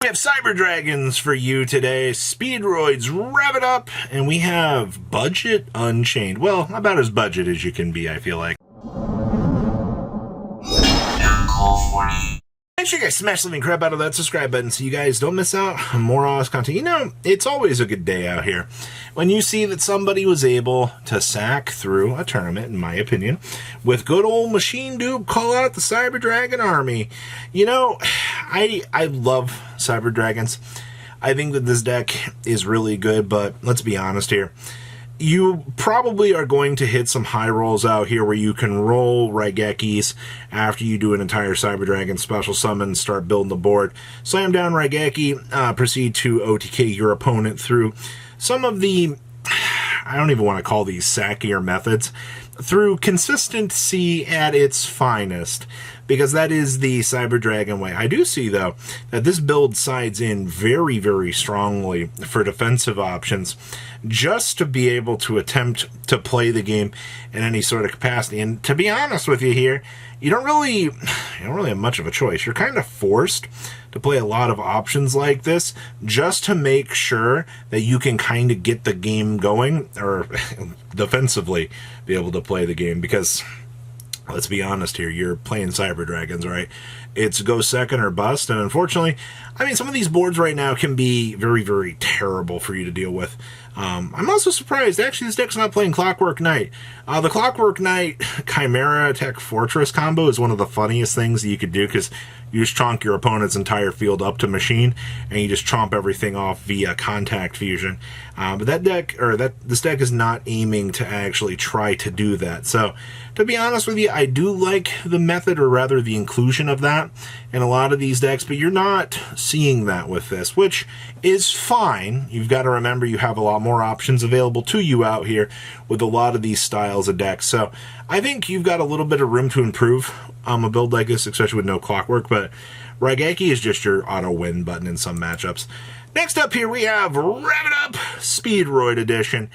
We have Cyber Dragons for you today. Speedroids, rev it up, and we have Budget Unchained. Well, about as budget as you can be, I feel like. Make sure you guys smash the living crap out of that subscribe button so you guys don't miss out on more awesome content. You know, it's always a good day out here when you see that somebody was able to sack through a tournament, in my opinion, with good old Machine Dupe call out the Cyber Dragon army. You know, I love Cyber Dragons. I think that this deck is really good, but let's be honest here. You probably are going to hit some high rolls out here where you can roll Raigekis after you do an entire Cyber Dragon special summon, start building the board. Slam down Raigeki, proceed to OTK your opponent through some of the, I don't even want to call these sackier methods, through consistency at its finest, because that is the Cyber Dragon way. I do see, though, that this build sides in very, very strongly for defensive options, just to be able to attempt to play the game in any sort of capacity. And to be honest with you here, you don't really have much of a choice. You're kind of forced to play a lot of options like this just to make sure that you can kind of get the game going, or defensively be able to play the game, because let's be honest here, you're playing Cyber Dragons, right? It's go second or bust, and unfortunately, I mean, some of these boards right now can be very, very terrible for you to deal with. I'm also surprised, actually, this deck's not playing Clockwork Knight. The Clockwork Knight Chimera Tech Fortress combo is one of the funniest things that you could do, because you just chonk your opponent's entire field up to machine, and you just chomp everything off via contact fusion. But that deck, or this deck is not aiming to actually try to do that. So, to be honest with you, I do like the method, or rather the inclusion of that in a lot of these decks, but you're not seeing that with this, which is fine. You've got to remember you have a lot more options available to you out here with a lot of these styles of decks. So I think you've got a little bit of room to improve a build like this, especially with no clockwork, but Raigeki is just your auto win button in some matchups. Next up here we have Rev It Up Speedroid Edition.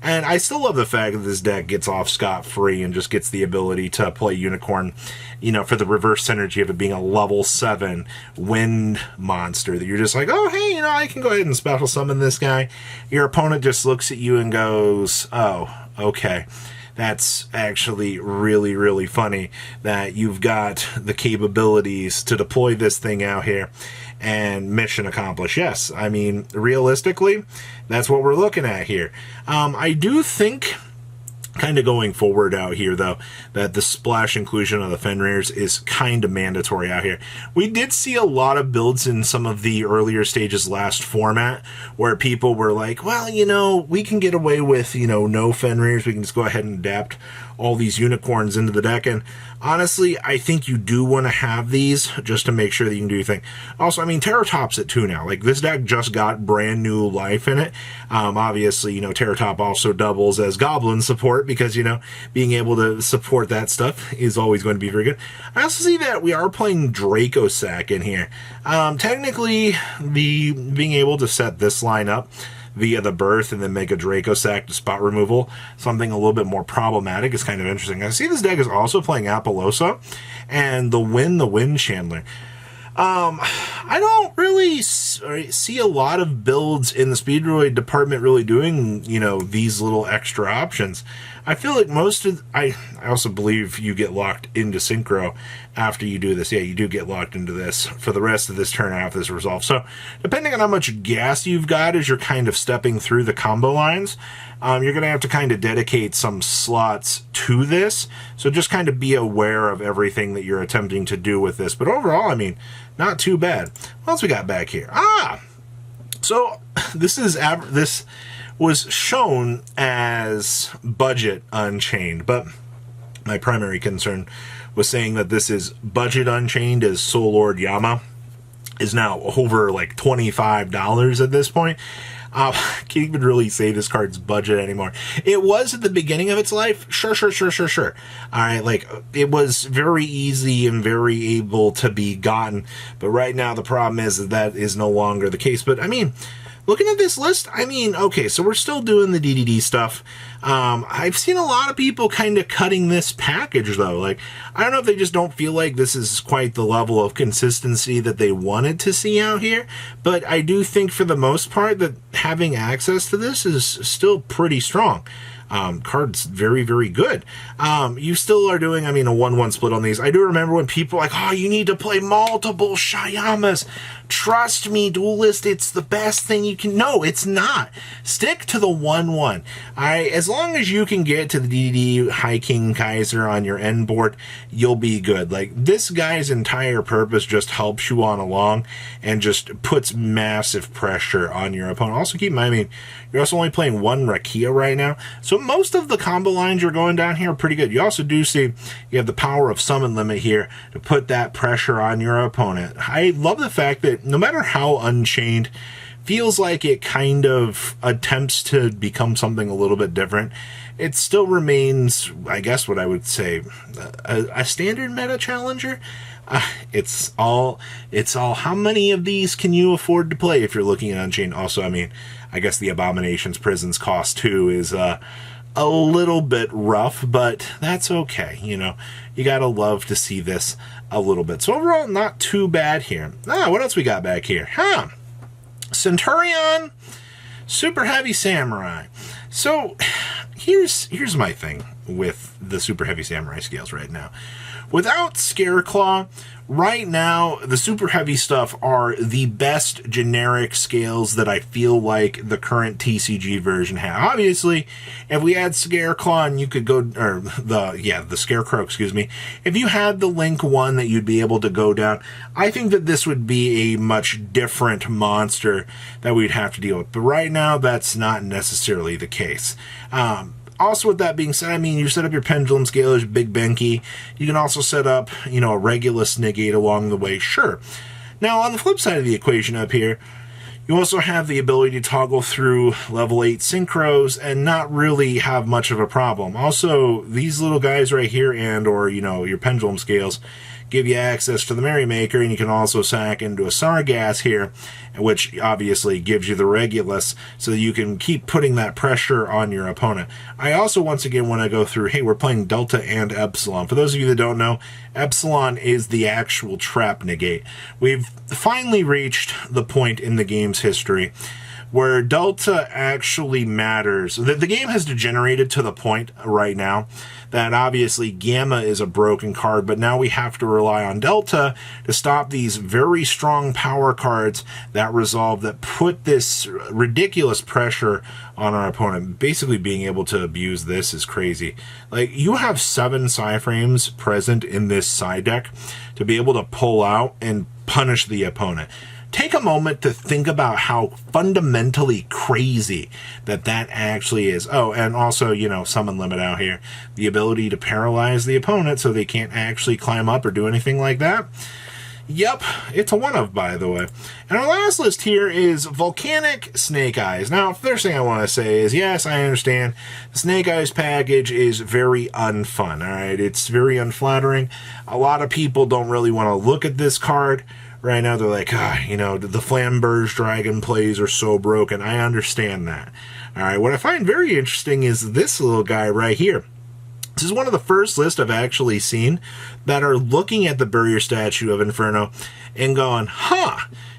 And I still love the fact that this deck gets off scot-free and just gets the ability to play Unicorn, you know, for the reverse synergy of it being a level 7 wind monster that you're just like, oh, hey, you know, I can go ahead and special summon this guy. Your opponent just looks at you and goes, oh, okay. That's actually really, really funny that you've got the capabilities to deploy this thing out here and mission accomplished. Yes, I mean, realistically, that's what we're looking at here. I do think, kind of going forward out here, though, that the splash inclusion of the Fenrirs is kind of mandatory out here. We did see a lot of builds in some of the earlier stages last format where people were like, well, you know, we can get away with, you know, no Fenrirs. We can just go ahead and adapt all these unicorns into the deck. And honestly, I think you do want to have these just to make sure that you can do your thing. Also, I mean, Terratop's at 2 now. Like, this deck just got brand new life in it. Obviously, you know, Terratop also doubles as Goblin support because, you know, being able to support that stuff is always going to be very good. I also see that we are playing Dracosac in here. Technically, being able to set this line up via the birth and then make a Dracosac to spot removal, something a little bit more problematic, is kind of interesting. I see this deck is also playing Apollosa and the Wind Chandler. I don't really see a lot of builds in the Speedroid department really doing, you know, these little extra options. I feel like I also believe you get locked into Synchro after you do this. Yeah, you do get locked into this for the rest of this turn after this resolve. So, depending on how much gas you've got as you're kind of stepping through the combo lines, you're going to have to kind of dedicate some slots to this. So just kind of be aware of everything that you're attempting to do with this. But overall, I mean, not too bad. What else we got back here? So this was shown as Budget Unchained, but my primary concern was saying that this is Budget Unchained, as Soul Lord Yama is now over like $25 at this point. Can't even really say this card's budget anymore. It was at the beginning of its life. Sure. All right, like, it was very easy and very able to be gotten. But right now, the problem is that is no longer the case. But, I mean, looking at this list, I mean, okay, so we're still doing the DDD stuff. I've seen a lot of people kind of cutting this package, though. Like, I don't know if they just don't feel like this is quite the level of consistency that they wanted to see out here, but I do think for the most part that having access to this is still pretty strong. Card's very, very good. You still are doing, I mean, a 1-1 split on these. I do remember when people were like, oh, you need to play multiple Shayamas. Trust me, Duelist, it's the best thing you can. No, it's not. Stick to the 1-1. As long as you can get to the DDD High King Kaiser on your end board, you'll be good. Like, this guy's entire purpose just helps you on along and just puts massive pressure on your opponent. Also, keep in mind, I mean, you're also only playing one Rakia right now, so most of the combo lines you're going down here are pretty good. You also do see you have the power of summon limit here to put that pressure on your opponent. I love the fact that no matter how Unchained feels like it kind of attempts to become something a little bit different, it still remains, I guess what I would say, a standard meta challenger. It's all how many of these can you afford to play if you're looking at Unchained. Also, I mean, I guess the Abominations Prisons cost too is a little bit rough, but that's okay. You know, you gotta love to see this a little bit. So overall, not too bad here. What else we got back here? Centurion, Super Heavy Samurai. So here's my thing with the Super Heavy Samurai scales right now. Without Scareclaw, right now, the Super Heavy stuff are the best generic scales that I feel like the current TCG version has. Obviously, if we had Scareclaw and you could go, or the Scarecrow, excuse me, if you had the Link one that you'd be able to go down, I think that this would be a much different monster that we'd have to deal with. But right now, that's not necessarily the case. Also, with that being said, I mean, you set up your Pendulum Scale as Big Benki. You can also set up, you know, a Regulus Negate along the way, sure. Now, on the flip side of the equation up here, you also have the ability to toggle through level 8 Synchros and not really have much of a problem. Also, these little guys right here and, or, you know, your Pendulum Scales give you access to the Merrymaker, and you can also sack into a Sargass here, which obviously gives you the Regulus, so that you can keep putting that pressure on your opponent. I also, once again, want to go through, hey, we're playing Delta and Epsilon. For those of you that don't know, Epsilon is the actual trap negate. We've finally reached the point in the game's history where Delta actually matters. The game has degenerated to the point right now that obviously Gamma is a broken card, but now we have to rely on Delta to stop these very strong power cards that resolve, that put this ridiculous pressure on our opponent. Basically being able to abuse this is crazy. Like, you have 7 Psyframes present in this side deck to be able to pull out and punish the opponent. Take a moment to think about how fundamentally crazy that actually is. Oh, and also, you know, summon limit out here. The ability to paralyze the opponent so they can't actually climb up or do anything like that. Yep, it's a one-of, by the way. And our last list here is Volcanic Snake Eyes. Now, first thing I want to say is, yes, I understand the Snake Eyes package is very unfun, alright? It's very unflattering. A lot of people don't really want to look at this card. Right now, they're like, you know, the Flamberge Dragon plays are so broken. I understand that. All right, what I find very interesting is this little guy right here. This is one of the first lists I've actually seen that are looking at the Barrier Statue of Inferno and going,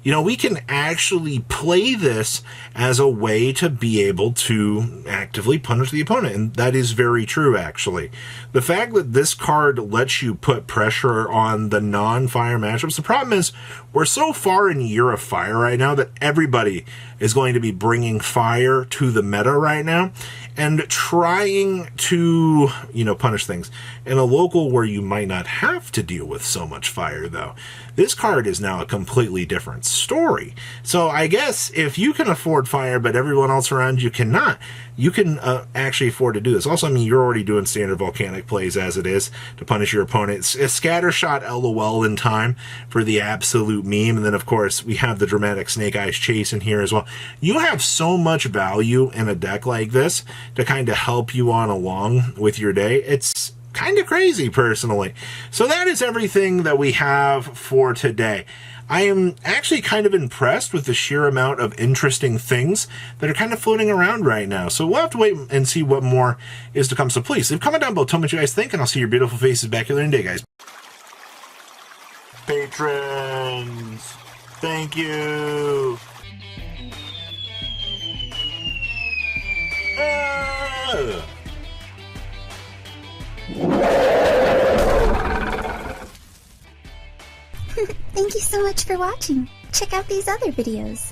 you know, we can actually play this as a way to be able to actively punish the opponent. And that is very true, actually. The fact that this card lets you put pressure on the non-fire matchups, the problem is we're so far in Year of Fire right now that everybody is going to be bringing fire to the meta right now and trying to, you know, punish things. In a local where you might not have to deal with so much fire, though, this card is now a completely different story. So I guess if you can afford fire, but everyone else around you cannot, you can actually afford to do this. Also, I mean, you're already doing standard Volcanic plays as it is to punish your opponent. It's a scattershot LOL in time for the absolute meme. And then, of course, we have the dramatic Snake Eyes Chase in here as well. You have so much value in a deck like this to kind of help you on along with your day. It's kind of crazy, personally. So that is everything that we have for today. I am actually kind of impressed with the sheer amount of interesting things that are kind of floating around right now. So we'll have to wait and see what more is to come. So please leave a comment down below, tell me what you guys think, and I'll see your beautiful faces back here in a day, guys. Patrons, thank you. Thank you so much for watching. Check out these other videos.